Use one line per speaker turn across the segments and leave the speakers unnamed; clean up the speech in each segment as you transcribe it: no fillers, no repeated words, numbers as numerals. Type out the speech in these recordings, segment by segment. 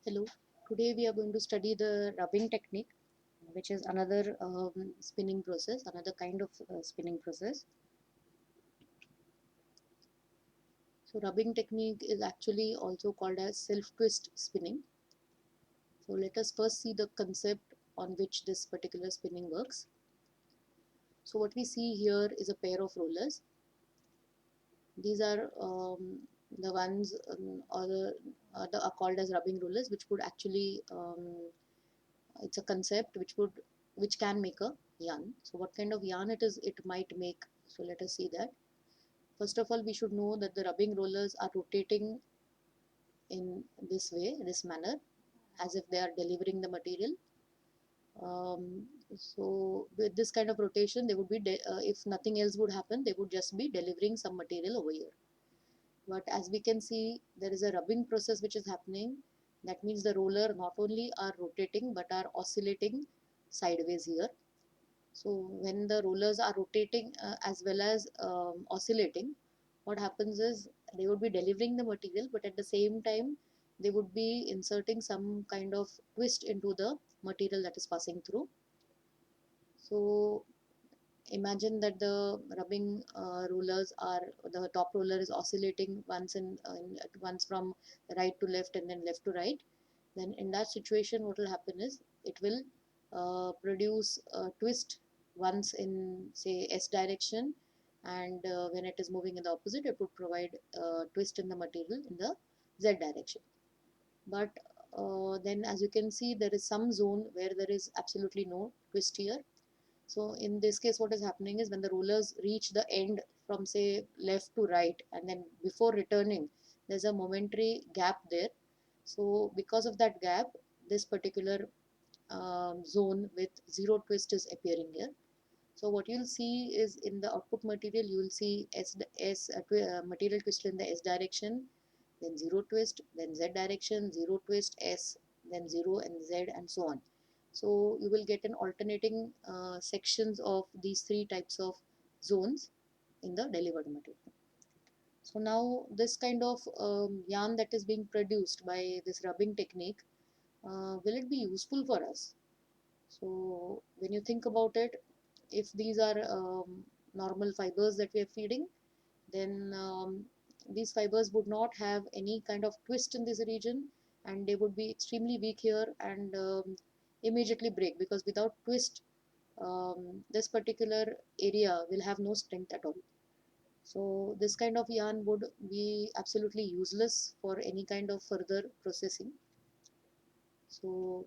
Hello, today we are going to study the rubbing technique, which is another spinning process, another kind of spinning process. So, rubbing technique is actually also called as self-twist spinning. So, let us first see the concept on which this particular spinning works. So, what we see here is a pair of rollers. These are the ones are called as rubbing rollers, which would actually it's a concept which can make a yarn. So what kind of yarn it might make. So let us see that. First of all, we should know that the rubbing rollers are rotating in this way, this manner, as if they are delivering the material. So with this kind of rotation, they would be if nothing else would happen, they would just be delivering some material over here. But as we can see, there is a rubbing process which is happening. That means the roller not only are rotating but are oscillating sideways here. So when the rollers are rotating as well as oscillating, what happens is they would be delivering the material, but at the same time they would be inserting some kind of twist into the material that is passing through. So imagine that the rubbing rollers are, the top roller is oscillating once from right to left and then left to right. Then in that situation, what will happen is it will produce a twist once in, say, S direction, and when it is moving in the opposite, it would provide a twist in the material in the Z direction. But then as you can see, there is some zone where there is absolutely no twist here. So in this case, what is happening is when the rollers reach the end from, say, left to right, and then before returning, there's a momentary gap there. So because of that gap, this particular zone with zero twist is appearing here. So what you'll see is in the output material, you will see material twist in the S direction, then zero twist, then Z direction, zero twist, S, then zero and Z, and so on. So you will get an alternating sections of these three types of zones in the delivered material. So now this kind of yarn that is being produced by this rubbing technique, will it be useful for us? So when you think about it, if these are normal fibers that we are feeding, then these fibers would not have any kind of twist in this region, and they would be extremely weak here and immediately break, because without twist, this particular area will have no strength at all. So this kind of yarn would be absolutely useless for any kind of further processing. So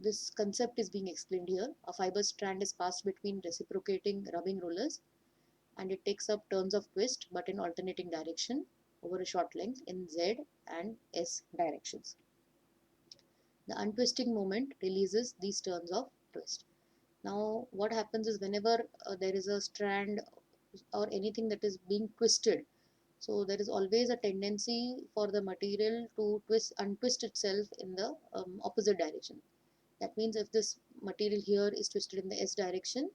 this concept is being explained here. A fiber strand is passed between reciprocating rubbing rollers, and it takes up turns of twist but in alternating direction over a short length in Z and S directions. The untwisting moment releases these turns of twist. Now what happens is whenever there is a strand or anything that is being twisted, so there is always a tendency for the material to untwist itself in the opposite direction. That means if this material here is twisted in the S direction,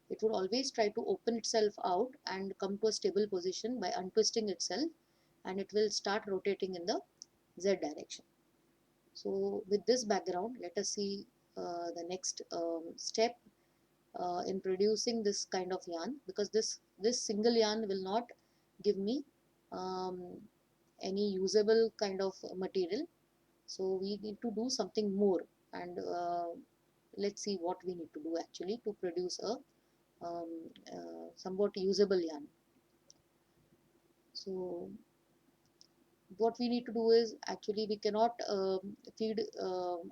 it would always try to open itself out and come to a stable position by untwisting itself, and it will start rotating in the Z direction. So with this background, let us see the next step in producing this kind of yarn, because this single yarn will not give me um, any usable kind of material. So we need to do something more, and let's see what we need to do actually to produce a somewhat usable yarn. So what we need to do is, actually we cannot feed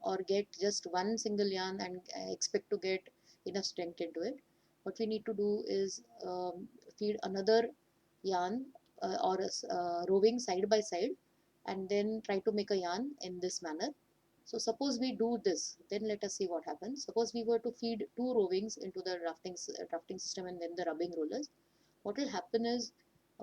or get just one single yarn and expect to get enough strength into it. What we need to do is feed another yarn or roving side by side, and then try to make a yarn in this manner. So suppose we do this, then let us see what happens. Suppose we were to feed two rovings into the drafting system and then the rubbing rollers. What will happen is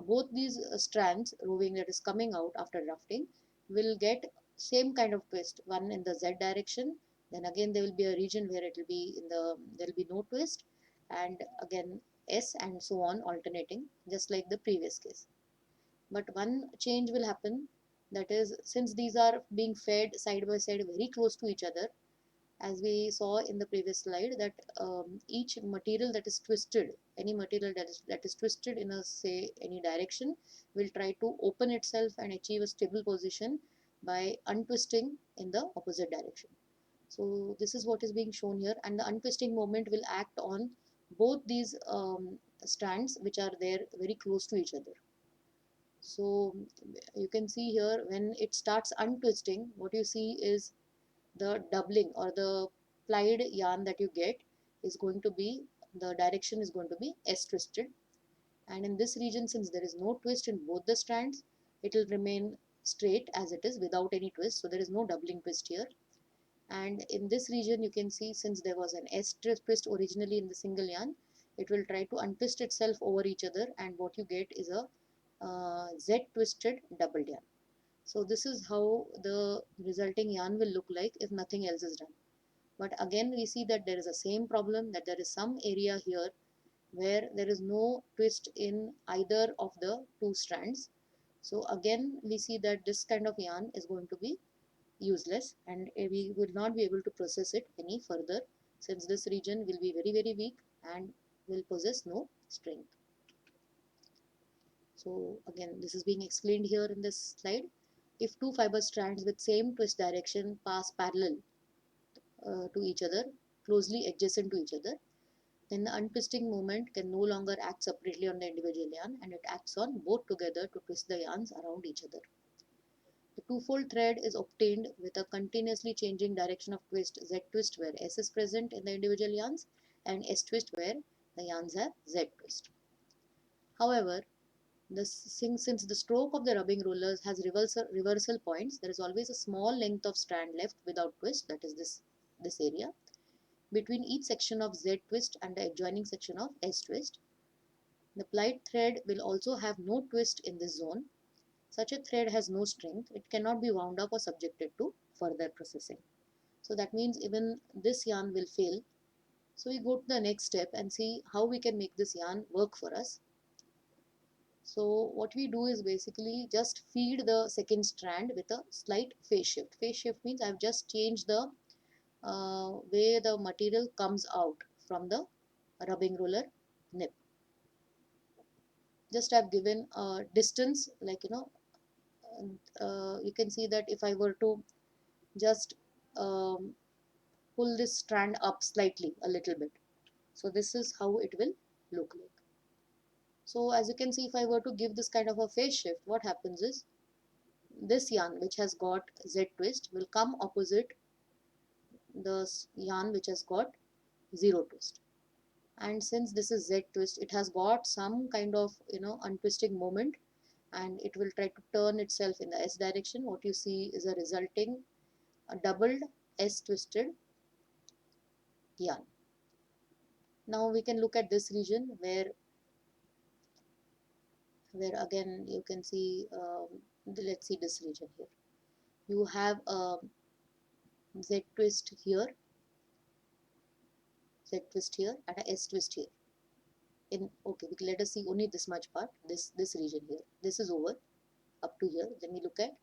both these strands roving that is coming out after drafting will get same kind of twist, one in the Z direction, then again there will be a region where it will be in the, there will be no twist, and again S, and so on, alternating just like the previous case. But one change will happen. That is, since these are being fed side by side very close to each other, as we saw in the previous slide, that each material that is twisted, any material that is twisted in a, say, any direction, will try to open itself and achieve a stable position by untwisting in the opposite direction. So this is what is being shown here, and the untwisting moment will act on both these strands which are there very close to each other. So you can see here, when it starts untwisting, what you see is the doubling or the plied yarn that you get is going to be, the direction is going to be S twisted, and in this region, since there is no twist in both the strands, it will remain straight as it is without any twist, so there is no doubling twist here. And in this region, you can see, since there was an S twist originally in the single yarn, it will try to untwist itself over each other, and what you get is a Z twisted doubled yarn. So this is how the resulting yarn will look like if nothing else is done. But again, we see that there is a same problem, that there is some area here where there is no twist in either of the two strands. So again, we see that this kind of yarn is going to be useless, and we will not be able to process it any further, since this region will be very, very weak and will possess no strength. So again, this is being explained here in this slide. If two fiber strands with same twist direction pass parallel to each other, closely adjacent to each other, then the untwisting moment can no longer act separately on the individual yarn, and it acts on both together to twist the yarns around each other. The twofold thread is obtained with a continuously changing direction of twist, Z twist where S is present in the individual yarns, and S twist where the yarns have Z twist. However, since the stroke of the rubbing rollers has reversal points, there is always a small length of strand left without twist, that is this area, between each section of Z twist and the adjoining section of S twist. The plied thread will also have no twist in this zone. Such a thread has no strength. It cannot be wound up or subjected to further processing. So that means even this yarn will fail. So we go to the next step and see how we can make this yarn work for us. So what we do is basically just feed the second strand with a slight phase shift. Phase shift means I've just changed the way the material comes out from the rubbing roller nip. Just I've given a distance, like, you can see that if I were to just um, pull this strand up slightly a little bit, so this is how it will look like. So as you can see, if I were to give this kind of a phase shift, what happens is this yarn which has got Z twist will come opposite the yarn which has got zero twist. And since this is Z twist, it has got some kind of untwisting moment, and it will try to turn itself in the S direction. What you see is a resulting a doubled S twisted yarn. Now we can look at this region where again you can see, let's see this region here. You have a Z twist here, Z twist here, and a S twist here. Okay, let us see only this much part, this region here. This is over up to here. Then we look at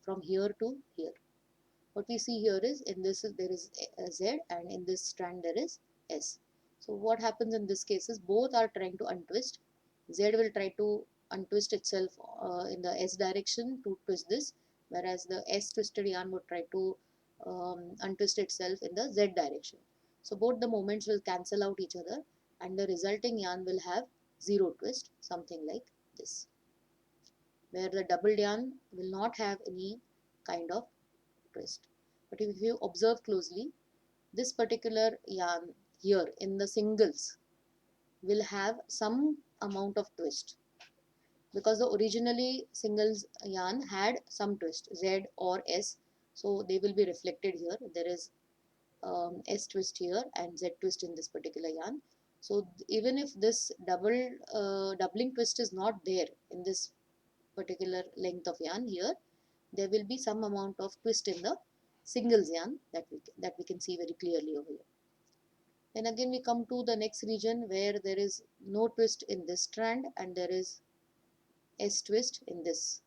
from here to here. What we see here is, in this there is a Z, and in this strand there is S. So what happens in this case is both are trying to untwist. Z will try to untwist itself in the S direction to twist this, whereas the S twisted yarn would try to untwist itself in the Z direction. So both the moments will cancel out each other, and the resulting yarn will have zero twist, something like this, where the doubled yarn will not have any kind of twist. But if you observe closely, this particular yarn here in the singles will have some amount of twist, because the originally singles yarn had some twist, Z or S, so they will be reflected here. There is S twist here and Z twist in this particular yarn. So even if this doubling twist is not there in this particular length of yarn here, there will be some amount of twist in the singles yarn that we can see very clearly over here. Then again we come to the next region where there is no twist in this strand and there is S twist in this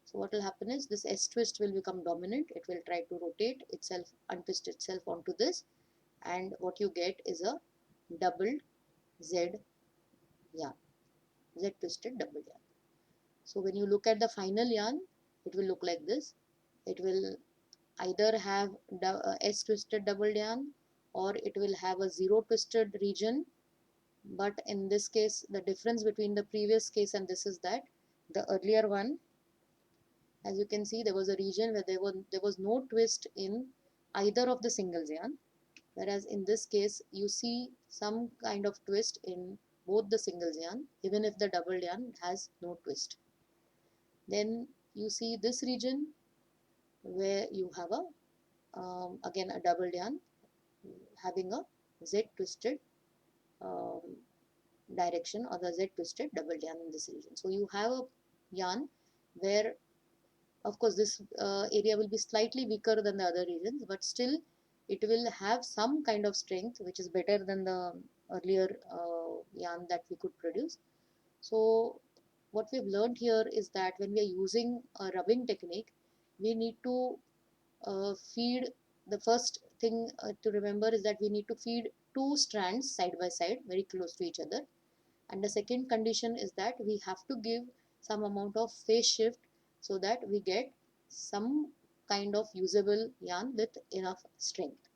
So what will happen is this S twist will become dominant. It will try to rotate itself, untwist itself onto this, and what you get is a doubled Z yarn, Z twisted double yarn. So when you look at the final yarn, it will look like this. It will either have S twisted double yarn, or it will have a zero twisted region. But in this case, the difference between the previous case and this is that the earlier one, as you can see, there was a region where there was no twist in either of the singles yarn, whereas in this case you see some kind of twist in both the singles yarn, even if the double yarn has no twist. Then you see this region where you have a again a double yarn having a Z twisted um, direction, or the Z twisted double yarn in this region. So you have a yarn where, of course, this area will be slightly weaker than the other regions, but still it will have some kind of strength which is better than the earlier yarn that we could produce. So what we've learned here is that when we are using a rubbing technique, we need to feed, the first thing to remember is that we need to feed two strands side by side very close to each other, and the second condition is that we have to give some amount of phase shift so that we get some kind of usable yarn with enough strength.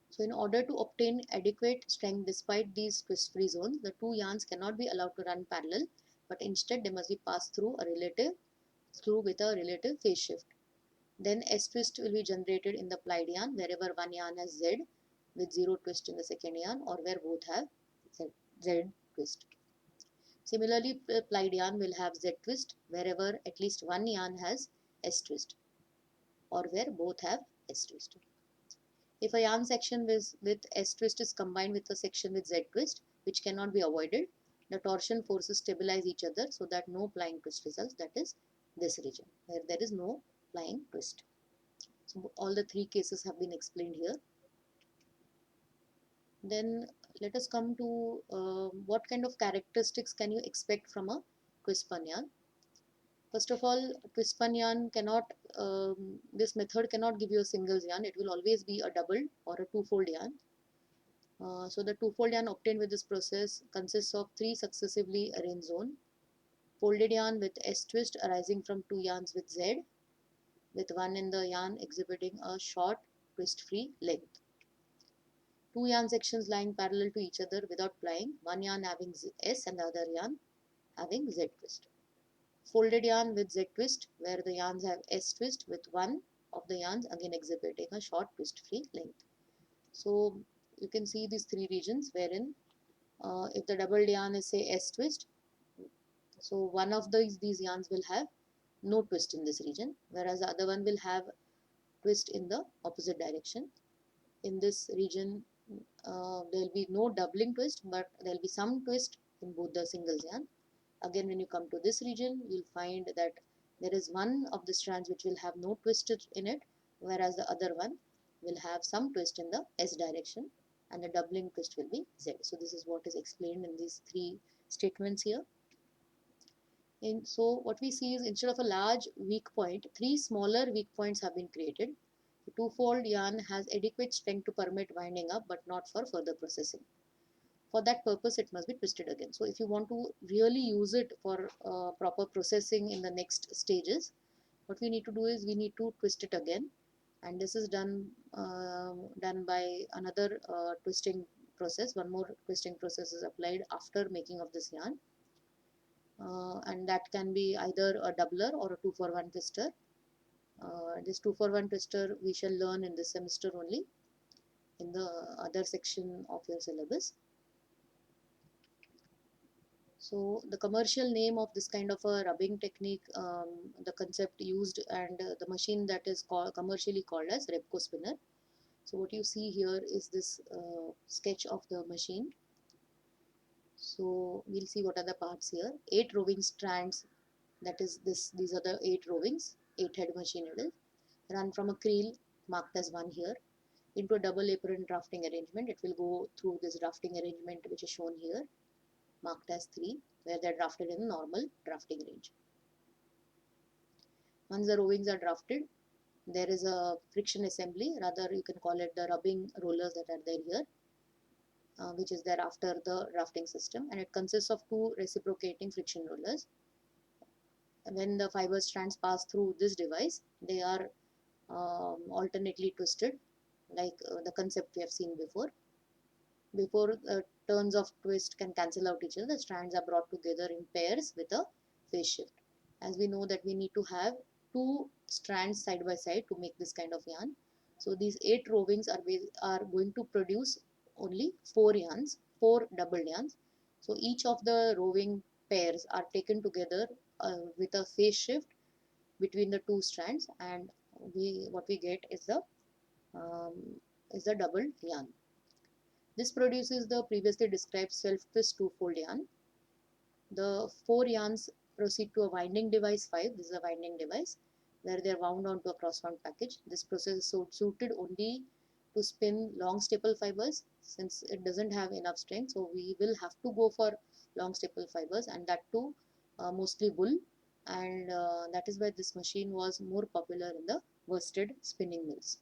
So in order to obtain adequate strength despite these twist free zones, the two yarns cannot be allowed to run parallel, but instead they must be passed through with a relative phase shift. Then S twist will be generated in the plied yarn wherever one yarn has Z with zero twist in the second yarn, or where both have Z twist. Similarly, plied yarn will have Z twist wherever at least one yarn has S twist, or where both have S twist. If a yarn section with S twist is combined with a section with Z twist, which cannot be avoided, the torsion forces stabilize each other so that no plying twist results, that is this region where there is no plying twist. So all the three cases have been explained here. Then let us come to what kind of characteristics can you expect from a twist spun yarn. First of all, twist spun yarn cannot, this method cannot give you a singles yarn. It will always be a double or a two-fold yarn. So the two-fold yarn obtained with this process consists of three successively arranged zones. Folded yarn with S twist arising from two yarns with Z, with one in the yarn exhibiting a short twist-free length. Two yarn sections lying parallel to each other without plying, one yarn having S and the other yarn having Z twist. Folded yarn with Z twist, where the yarns have S twist with one of the yarns again exhibiting a short twist-free length. So you can see these three regions wherein if the doubled yarn is say S twist, so one of these yarns will have no twist in this region, whereas the other one will have twist in the opposite direction. In this region, there will be no doubling twist, but there will be some twist in both the singles yarn. Again, when you come to this region, you'll find that there is one of the strands which will have no twist in it, whereas the other one will have some twist in the S direction, and the doubling twist will be Z. So this is what is explained in these three statements here. And so what we see is, instead of a large weak point, three smaller weak points have been created. The two-fold yarn has adequate strength to permit winding up, but not for further processing. For that purpose, it must be twisted again. So if you want to really use it for proper processing in the next stages, what we need to do is we need to twist it again, and this is done by another twisting process. One more twisting process is applied after making of this yarn, and that can be either a doubler or a 2-for-1 twister. This 2-for-1 twister we shall learn in this semester only, in the other section of your syllabus. So the commercial name of this kind of a rubbing technique, the concept used, and the machine that is commercially called as Repco spinner. So what you see here is this sketch of the machine. So we'll see what are the parts here. 8 roving strands, that is these are the 8 rovings, 8-head machine it is, run from a creel marked as 1 here into a double apron drafting arrangement. It will go through this drafting arrangement which is shown here, marked as 3, where they are drafted in a normal drafting range. Once the rovings are drafted, there is a friction assembly, rather you can call it the rubbing rollers that are there here, which is there after the drafting system, and it consists of two reciprocating friction rollers. When the fiber strands pass through this device, they are alternately twisted, like the concept we have seen before. Before turns of twist can cancel out each other, the strands are brought together in pairs with a phase shift. As we know that we need to have two strands side by side to make this kind of yarn. So these 8 rovings are going to produce only 4 yarns, 4 double yarns. So each of the roving pairs are taken together with a phase shift between the two strands, and what we get um, is the double yarn. This produces the previously described self-twist two-fold yarn. The 4 yarns proceed to a winding device 5. This is a winding device where they are wound onto a cross-wound package. This process is suited only to spin long staple fibers, since it doesn't have enough strength. So we will have to go for long staple fibers, and that too mostly wool. And that is why this machine was more popular in the worsted spinning mills.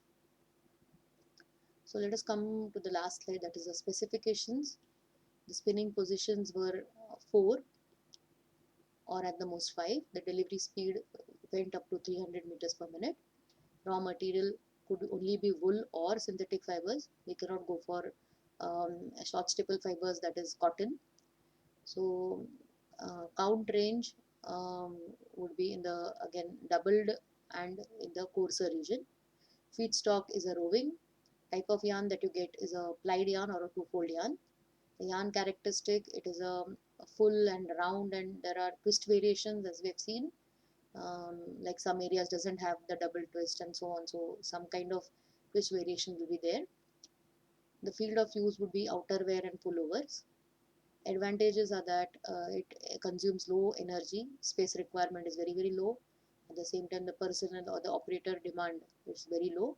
So let us come to the last slide, that is the specifications. The spinning positions were 4 or at the most 5. The delivery speed went up to 300 meters per minute. Raw material could only be wool or synthetic fibers. We cannot go for short staple fibers, that is cotton. So count range would be in the again doubled and in the coarser region. Feedstock is a roving. Type of yarn that you get is a plied yarn or a two-fold yarn. The yarn characteristic, it is a full and round, and there are twist variations as we have seen. Like some areas doesn't have the double twist and so on, so some kind of twist variation will be there. The field of use would be outerwear and pullovers. Advantages are that it consumes low energy, space requirement is very low. At the same time, the personnel or the operator demand is very low,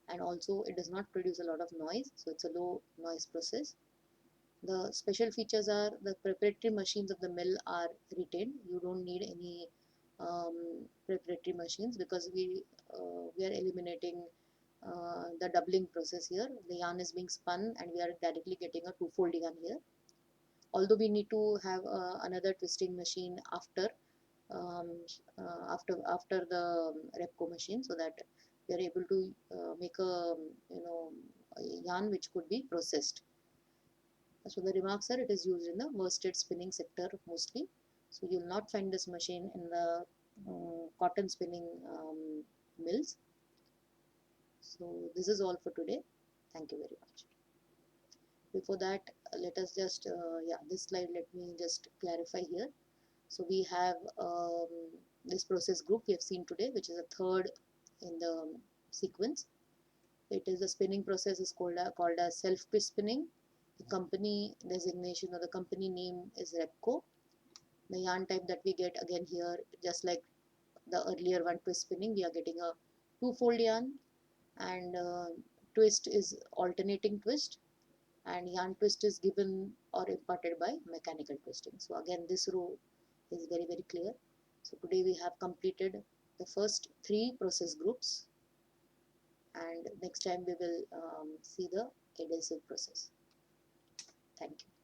and also it does not produce a lot of noise, so it's a low noise process. The special features are the preparatory machines of the mill are retained. You don't need any preparatory machines, because we are eliminating the doubling process here. The yarn is being spun and we are directly getting a two-fold yarn here. Although we need to have another twisting machine um, after the Repco machine, so that we are able to make a yarn which could be processed. So the remarks are, it is used in the worsted spinning sector mostly. So you will not find this machine in the cotton spinning mills. So this is all for today. Thank you very much. Before that, let us just, yeah, this slide, let me just clarify here. So we have this process group we have seen today, which is a third in the sequence. It is a spinning process is called as self-twist spinning. The company designation or the company name is Repco. The yarn type that we get again here, just like the earlier one, twist spinning, we are getting a two-fold yarn, and twist is alternating twist, and yarn twist is given or imparted by mechanical twisting. So again, this row is very clear. So today we have completed the first 3 process groups, and next time we will see the adhesive process. Thank you.